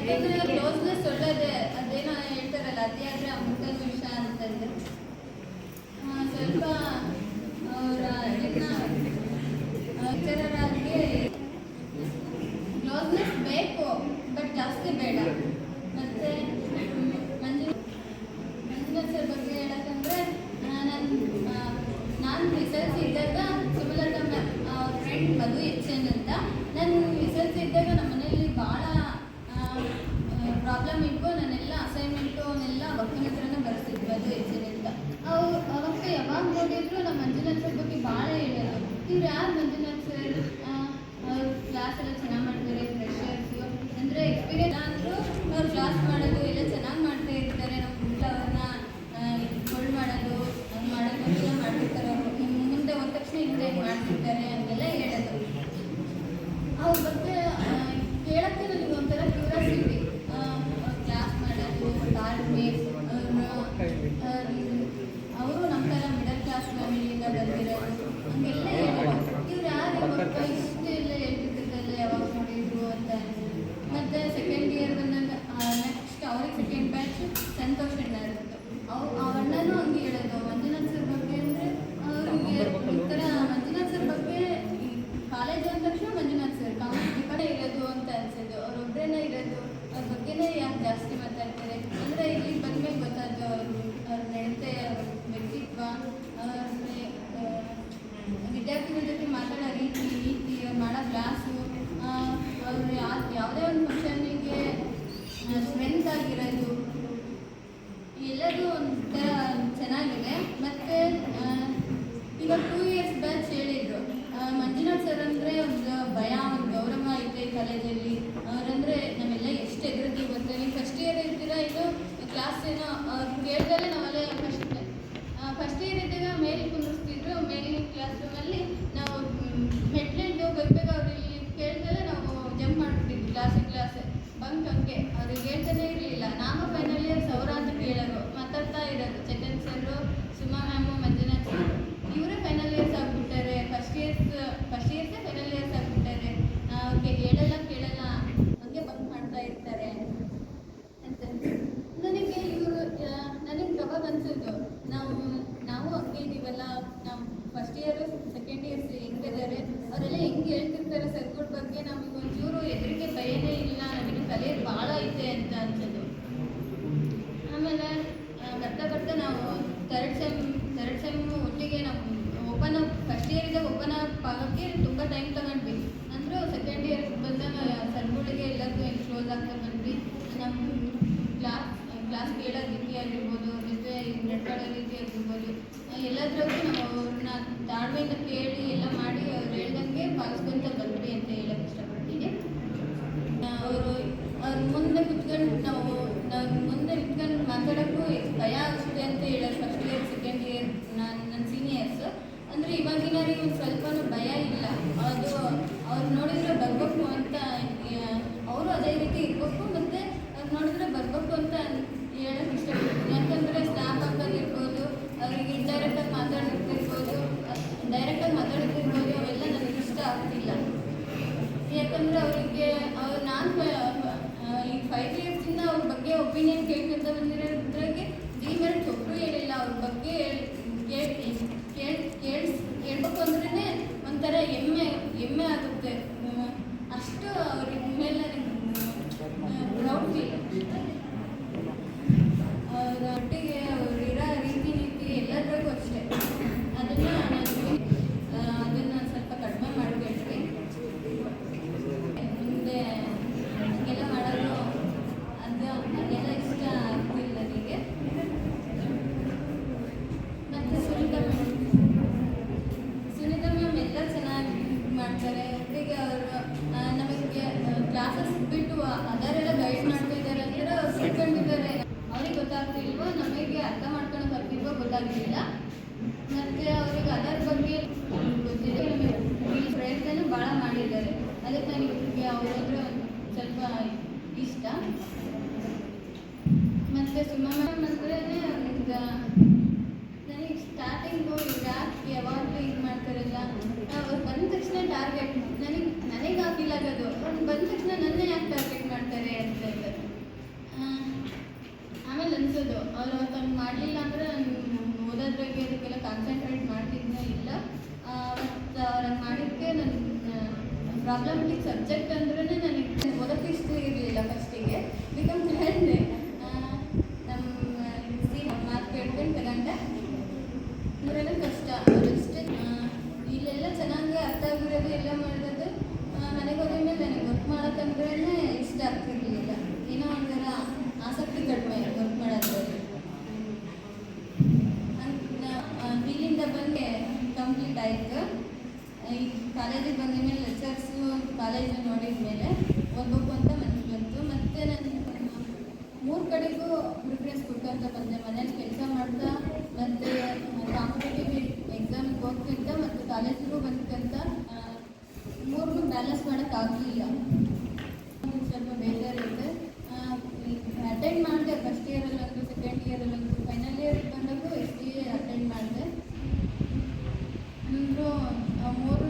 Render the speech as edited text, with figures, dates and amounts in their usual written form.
ಯಾಕಂದ್ರೆ ಕ್ಲೋಸ್ನೆಸ್ ಒಳ್ಳೇದೇ, ಅದೇನೋ ಹೇಳ್ತಾರಲ್ಲ ಅತಿ ಆದರೆ ಅಮೃತದ ವಿಷ ಅಂತಂದ್ರೆ ಸ್ವಲ್ಪ ಅವರ ಲೆಕ್ಚರರಾಗಿ ಕ್ಲೋಸ್ನೆಸ್ ಬೇಕು, ಬಟ್ ಜಾಸ್ತಿ ಬೇಡ. ಮತ್ತು ಮಂಜುನಾಥ್ ಸರ್ ಬಗ್ಗೆ ಹೇಳಕ್ಕಂದ್ರೆ ನಾನು ರಿಸಲ್ಟ್ಸ್ ಇದ್ದಾಗ ಸುಮಲತಾ ಮ್ಯಾಮ್ ಅವ್ರ ಫ್ರೆಂಡ್ ಮಧು ಎನ್ ಅಂತ, ನಾನು ರಿಸಲ್ಟ್ಸ್ ಇದ್ದಾಗ ನಮ್ಮ ಮನೆಯಲ್ಲಿ ಭಾಳ ಪ್ರಾಬ್ಲಮ್ ಇತ್ತು. ನಾನೆಲ್ಲ ಅಸೈನ್ಮೆಂಟು ಅವನ್ನೆಲ್ಲ ಅಕ್ಕನ ಹತ್ರನೇ ಬರ್ತಿದ್ದೆ ಮಧು ಎನ್ ಅಂತ. ಅವಕ್ಕ ಯಾವಾಗ ನೋಡಿದ್ರು ನಮ್ಮ ಮಂಜುನಾಥ್ ಸರ್ ಬಗ್ಗೆ ಭಾಳ ಹೇಳೋದು. ಇವ್ರು ಯಾರು ಮಂಜುನಾಥ್ ಸರ್, ಅವ್ರ ಕ್ಲಾಸ್ ಎಲ್ಲ ಚೆನ್ನಾಗಿ ಮಾಡ್ತಾರೆ, ಫ್ರೆಶರ್ಸು ಅಂದರೆ ಎಕ್ಸ್ಪೀರಿಯನ್ಸ್ ಅಂದರು ಅವ್ರು ಕ್ಲಾಸ್ ಮಾಡೋದು ಎಲ್ಲ ಚೆನ್ನಾಗಿ ಮಾಡ್ತಾ ಇರ್ತಾರೆ. ನಮ್ಮ ಮುಂದೆ ಅವ್ರನ್ನ ಕೊಳ್ಳು ಮಾಡೋದು ಹಂಗೆ ಮಾಡೋದು ಎಲ್ಲ ಮಾಡ್ತಿರ್ತಾರೆ. ಅವರು ಮುಂದೆ ಹೋದ ತಕ್ಷಣ ಹಿಂದೆ ಮಾಡ್ತಿರ್ತಾರೆ ಅಂತೆಲ್ಲ ಹೇಳೋದು. ಅವ್ರ ಬಗ್ಗೆ ಕೇಳೋಕ್ಕೆ ನನಗೆ ಒಂಥರ ಕ್ಯೂರಿಯಾಸಿಟಿ. ಕ್ಲಾಸ್ ಮಾಡೋದು, ತಾಳ್ಮೆ, ಅವರು ನಮ್ಮ ಥರ ಮಿಡಲ್ ಕ್ಲಾಸ್ ಫ್ಯಾಮಿಲಿಯಿಂದ ಬಂದಿರೋದು ಹಂಗೆಲ್ಲ ಹೇಳೋದು. ಇವ್ರು ಯಾರು ಇವಾಗ ಇಷ್ಟು ಎಲ್ಲ ಹೇಳ್ತಿದ್ದಲ್ಲ ಯಾವಾಗ ನೋಡಿದ್ರು ಅಂತ ಅನಿಸಿದ್ರು. ಮತ್ತು ಸೆಕೆಂಡ್ ಇಯರ್ ಬಂದಾಗ ನೆಕ್ಸ್ಟ್ ಅವ್ರಿಗೆ ಸೆಕೆಂಡ್ ಬ್ಯಾಚ್ ಸಂತೋಷ್ ಅಣ್ಣ ಇರುತ್ತೆ. ಅಣ್ಣನೂ ಹಂಗೆ ಹೇಳೋದು ಮಂಜುನಾಥ್ ಸರ್ ಬಗ್ಗೆ. ಅಂದರೆ ಅವ್ರಿಗೆ ಒಂಥರ ಮಂಜುನಾಥ್ ಸರ್ ಬಗ್ಗೆ ಕಾಲೇಜು ಅಂದ ತಕ್ಷಣ ಮಂಜುನಾಥ್ ಸರ್ ಕಡೆ ಇರೋದು ಅಂತ ಅನಿಸೋದು. ಅವರೊಬ್ಬರೇನೇ ಇರೋದು, ಅವ್ರ ಬಗ್ಗೆನೇ ಯಾಕೆ ಜಾಸ್ತಿ ಮಾತಾಡ್ತಾರೆ ಅಂದರೆ ಇಲ್ಲಿಗೆ ಬಂದಮೇಲೆ ಗೊತ್ತಾದ್ದು ಅವ್ರ ನಡತೆ, ವ್ಯಕ್ತಿತ್ವ, ವಿದ್ಯಾರ್ಥಿಗಳ ಜೊತೆ ಮಾತಾಡೋ ರೀತಿ, ಅವ್ರು ಮಾಡೋ ಕ್ಲಾಸು, ಅವರು ಯಾವುದೇ ಒಂದು ಫಂಕ್ಷನ್ನಿಗೆ ಸ್ಟ್ರೆಂತ್ ಆಗಿರೋದು ಎಲ್ಲದೂ ಒಂಥರ ಚೆನ್ನಾಗಿದೆ. ಮತ್ತು ಇವಾಗ 2 ಇಯರ್ಸ್ ಬ್ಯಾಚ್ ಹೇಳಿದರು ಮಂಜುನಾಥ್ ಸರ್ ಅಂದರೆ ಒಂದು ಭಯ, ಒಂದು ಗೌರವ ಐತೆ ಕಾಲೇಜಲ್ಲಿ. ಅವರಂದರೆ ನಾವೆಲ್ಲ ಎಷ್ಟು ಎದುರಿದ್ದೀವಿ ಗೊತ್ತಾ. ನೀವು ಫಸ್ಟ್ ಇಯರ್ ಇರ್ತೀರಾ, ಇದು ಕ್ಲಾಸ್ ಏನೋ ಅವ್ರು ಕೇಳ್ದಲ್ಲೇ ನಾವೆಲ್ಲ ಫಸ್ಟ್ ಇಯರ್ ಇದ್ದಾಗ ಮೇಲೆ ಕುಂದಿಸ್ತಿದ್ರು. ಮೇಲಿನ ಕ್ಲಾಸ್ ರೂಮಲ್ಲಿ ನಾವು ಮೆಟ್ಲಿಂದು ಬರ್ಬೇಕು, ಅವ್ರು ಇಲ್ಲಿ ಕೇಳ್ದಲ್ಲೇ ನಾವು ಜಂಪ್ ಮಾಡ್ಬಿಟ್ಟಿದ್ವಿ ಕ್ಲಾಸ್ ಬಂಕ್. ಹಂಗೆ ಅವ್ರಿಗೆ ಹೇಳ್ತಾನೆ ಇರಲಿಲ್ಲ. ನಾನು ಫೈನಲ್ ಇಯರ್ಸ್ ಅವರ ಅಂತ ಕೇಳೋರು, ಮಾತಾಡ್ತಾ ಇರೋದು. Chetan sir, Suma ma'am, Manjunath sir ಇವರೇ ಫೈನಲ್ ಇಯರ್ಸ್ ಆಗಿಬಿಟ್ಟಾರೆ. ಫಸ್ಟ್ ಇಯರ್ಸೇ ಫೈನಲ್ ಇಯರ್ಸ್ ಆಗಿಬಿಟ್ಟಾರೆ. ಅವ್ರಿಗೆ ಹೇಳಲ್ಲ ಕೇಳಲ್ಲ ಹಂಗೆ ಬಂಕ್ ಮಾಡ್ತಾ ಇರ್ತಾರೆ ಅಂತ. ನನಗೆ ಅವಾಗ ಅನಿಸೋದು ನಾವು ಹಂಗೆ ಇದೀವಲ್ಲ, ನಾವು ಫಸ್ಟ್ ಇಯರು ಸೆಕೆಂಡ್ ಇಯರ್ಸ್ ಹೆಂಗಿದ್ದಾರೆ ಅವರೆಲ್ಲ ಹೆಂಗೆ ಹೇಳ್ತಿರ್ತಾರೆ ಸರ್ಗಳ ಬಗ್ಗೆ. ನಮಗೆ ಒಂಚೂರು ಹೆದರಿಕೆ ಭಯನೇ ಇಲ್ಲ, ನಮಗೆ ಕಲಿಯೋದು ಭಾಳ ಐತೆ ಅಂತ ಅನ್ಸೋದು. ಆಮೇಲೆ ಬರ್ತಾ ನಾವು ಥರ್ಡ್ ಸೆಮ್ ಒಟ್ಟಿಗೆ ನಾವು ಓಪನ್ ಅಪ್, ಫಸ್ಟ್ ಇಯರಿದ್ದಾಗ ಓಪನ್ ಅಪ್ ಆಗೋಕ್ಕೆ ತುಂಬ ಟೈಮ್ ತಗೊಂಡ್ವಿ. ಅಂದರೂ ಸೆಕೆಂಡ್ ಇಯರ್ ಬಂದಾಗ ಸರ್ಗಳಿಗೆ ಎಲ್ಲರಿಗೂ ಕ್ಲೋಸ್ ಆಗ್ತಾ ಬಂದ್ವಿ. ನಮ್ಮ ಕ್ಲಾಸ್ ಕೇಳೋ ರೀತಿ ಆಗಿರ್ಬೋದು, ಜೊತೆ ನಡ್ಕೊಳ್ಳೋ ರೀತಿ ಆಗಿರ್ಬೋದು, ಎಲ್ಲದ್ರಾಗೂ ನಾವು ಅವ್ರನ್ನ ತಾಳ್ಮೆಯಿಂದ ಕೇಳಿ ಎಲ್ಲ ಮಾಡಿ ಅವ್ರು ಹೇಳ್ದಂಗೆ ಪಾಲಿಸ್ಕೊಂತ ಬಂದ್ವಿ ಅಂತ ಹೇಳೋಕ್ಕೆ ಇಷ್ಟಪಡ್ತೀನಿ. ಅವ್ರ ಮುಂದೆ ಕುತ್ಕೊಂಡು ನಾವು ಮುಂದೆ ನಿಂತ್ಕೊಂಡು ಮಾತಾಡೋಕ್ಕೂ ಭಯ ಆಗುತ್ತೆ ಅಂತ ಹೇಳೋರು ಫಸ್ಟ್ ಇಯರ್ ಸೆಕೆಂಡ್ ಇಯರ್ ನನ್ನ ಸೀನಿಯರ್ಸ್. ಅಂದರೆ ಇವಾಗಿನವ್ರಿಗೆ ಒಂದು ಸ್ವಲ್ಪನೂ ಭಯ ಇಲ್ಲ. ಅದು ಅವ್ರು ನೋಡಿದರೆ ಬರಬೇಕು ಅಂತ, ಅವರು ಅದೇ ರೀತಿ ಇರಬೇಕು. ಮತ್ತು ಅವ್ರು ನೋಡಿದ್ರೆ ಬರಬೇಕು ಅಂತ ಹೇಳೋಕ್ಕೆ ಇಷ್ಟಪಡ್ತೀನಿ. ಯಾಕಂದರೆ ಸ್ನ್ಯಾಪ್ ಹಾಕೋದಿರ್ಬೋದು, ಅವರಿಗೆ ಇಂಡೈರೆಕ್ಟಾಗಿ ಮಾತಾಡೋದಿರ್ಬೋದು, ಅವೆಲ್ಲ ನನಗೆ ಇಷ್ಟ ಆಗ್ತಿಲ್ಲ. ಯಾಕಂದರೆ ಅವರಿಗೆ ನಾನು ಈ 5 ಇಯರ್ಸಿಂದ ಅವ್ರ ಬಗ್ಗೆ ಒಪಿನಿಯನ್ ಕೇಳ್ಕೊಂತ ಬಂದಿರೋದ್ರಾಗೆ ಮೆರಿಟ್ಸ್ ಒಬ್ಬರು ಹೇಳಿಲ್ಲ. ಅವ್ರ ಬಗ್ಗೆ ಹೇಳ್ಬೇಕು ಅಂದ್ರೇ ಒಂಥರ ಹೆಮ್ಮೆ ಆಗುತ್ತೆ. ಅಷ್ಟು ಅವ್ರ ಮೇಲೆ ಪ್ರೌಡ್ ಫೀಲ್. ಒಟ್ಟಿಗೆ ಅವ್ರು ಇರೋ ರೀತಿ ನೀತಿ ಎಲ್ಲದ್ರಾಗೂ ಅಷ್ಟೇ. ಅದನ್ನು ಸ್ವಲ್ಪ ಕಡಿಮೆ ಮಾಡಬೇಡ್ರಿ. ಮುಂದೆ ಹೀಗೆಲ್ಲ ಮಾಡೋದು ಅದೆಲ್ಲ ಇಷ್ಟ ಆಗ್ತಿಲ್ಲ ನನಗೆ. ಮತ್ತು ಸುನೀತಾ ಮ್ಯಾಮ್ ಎಲ್ಲ ಚೆನ್ನಾಗಿ ಮಾಡ್ತಾರೆ. ಒಟ್ಟಿಗೆ ಅವರು ನಮಗೆ ಕ್ಲಾಸಸ್ ಬಿಟ್ಟು ಅದರೆಲ್ಲ ಗೈಡ್ ಮಾಡ್ತಾ ಇದ್ದಾರೆ ಅಂದರೆ ಅವ್ರು ಸಿಕ್ಕೊಂಡಿದ್ದಾರೆ. ಅವ್ರಿಗೆ ಗೊತ್ತಾಗ್ತಿಲ್ವೋ, ನಮಗೆ ಅರ್ಥ ಮಾಡ್ಕೊಂಡು ಬರ್ತಿಲ್ವೋ ಗೊತ್ತಾಗ್ತಿಲ್ಲ. ಮತ್ತು ಅವ್ರಿಗೆ ಅದರ ಬಗ್ಗೆ ಗೊತ್ತಿದೆ. ನಮಗೆ ಈ ಪ್ರಯತ್ನ ಭಾಳ ಮಾಡಿದ್ದಾರೆ. ಅದಕ್ಕೆ ನನಗೆ ಅವರಂದ್ರೆ ಸ್ವಲ್ಪ ಇಷ್ಟ. ಮತ್ತು ಸುಮಾ ಮ್ಯಾಮ್ ಅಂದ್ರೆ ನನಗೆ ಸ್ಟಾರ್ಟಿಂಗು ಯಾಕೆ ಯಾವಾಗಲೂ ಇದು ಮಾಡ್ತಾರಲ್ಲ, ಅವ್ರು ಬಂದ ತಕ್ಷಣ ಟಾರ್ಗೆಟ್ ನನಗೆ ಆಗಿಲ್ಲ. ಅದು ಅವ್ರು ಬಂದ ತಕ್ಷಣ ನನ್ನೇ ಯಾಕೆ ಟಾರ್ಗೆಟ್ ಮಾಡ್ತಾರೆ ಅಂತ. ಮ್ಯಾಥಮೆಟಿಕ್ಸ್ ಸಬ್ಜೆಕ್ಟ್ ಅಂದ್ರೇ ನನಗೆ ಓದೋಕ್ಕೆ ಇಷ್ಟ ಇರಲಿಲ್ಲ ಫಸ್ಟಿಗೆ. ಬೇಕಂತ ಹೇಳಿದೆ ನಮ್ಮ ಮಾತು ಕೇಳ್ಕೊಂಡು ತಗೊಂಡೆ. ಅಂದ್ರೆ ಕಷ್ಟ ಅಷ್ಟೇ. ಇಲ್ಲೆಲ್ಲ ಚೆನ್ನಾಗಿ ಅರ್ಥ ಆಗಿರೋದು ಎಲ್ಲ ಮಾಡೋದು. ಮನೆಗೆ ಹೋದ ಮೇಲೆ ನನಗೆ ವರ್ಕ್ ಮಾಡೋಕ್ಕಂದ್ರೇ ಇಷ್ಟ ಆಗ್ತಿರ್ಲಿಲ್ಲ. ಏನೋ ಒಂಥರ ಆಸಕ್ತಿ ಕಡಿಮೆ ವರ್ಕ್ ಮಾಡೋದ್ರಲ್ಲಿ. ಇಲ್ಲಿಂದ ಬಂದು ಕಂಪ್ಲೀಟ್ ಆಯಿತು. ಈ ಕಾಲೇಜಿಗೆ ಬಂದ ಮೇಲೆ ಲೆಕ್ಚರ್ಸು ಕಾಲೇಜು ನೋಡಿದ ಮೇಲೆ ಓದಬೇಕು ಅಂತ ಮನಸ್ಸು ಬಂತು. ಮತ್ತು ನಾನು 3 ಕಡೆಗೂ ಪ್ರಿಫರೆನ್ಸ್ ಕೊಡ್ಕೊಂತ ಬಂದೆ. ಮನೇಲಿ ಕೆಲಸ ಮಾಡ್ತಾ ಮತ್ತು ಕಾಂಪಿಟೇಟಿವ್ ಎಕ್ಸಾಮಿಗೆ ಹೋಗ್ತಿಂತ ಮತ್ತು ಕಾಲೇಜಿಗೂ ಬಂದ್ಕಂತ 3 ಬ್ಯಾಲೆನ್ಸ್ ಮಾಡೋಕ್ಕಾಗಲಿಲ್ಲ. ಸ್ವಲ್ಪ ಬೇಜಾರಿದೆ. ಅಟೆಂಡ್ ಮಾಡಿದೆ ಫಸ್ಟ್ ಇಯರಲ್ಲಂತೂ, ಸೆಕೆಂಡ್ ಇಯರಲ್ಲಂತೂ. ಫೈನಲ್ ಇಯರ್ ಬಂದಾಗೂ STA ಅಟೆಂಡ್ ಮಾಡಿದೆ. ಅಂದರೂ 3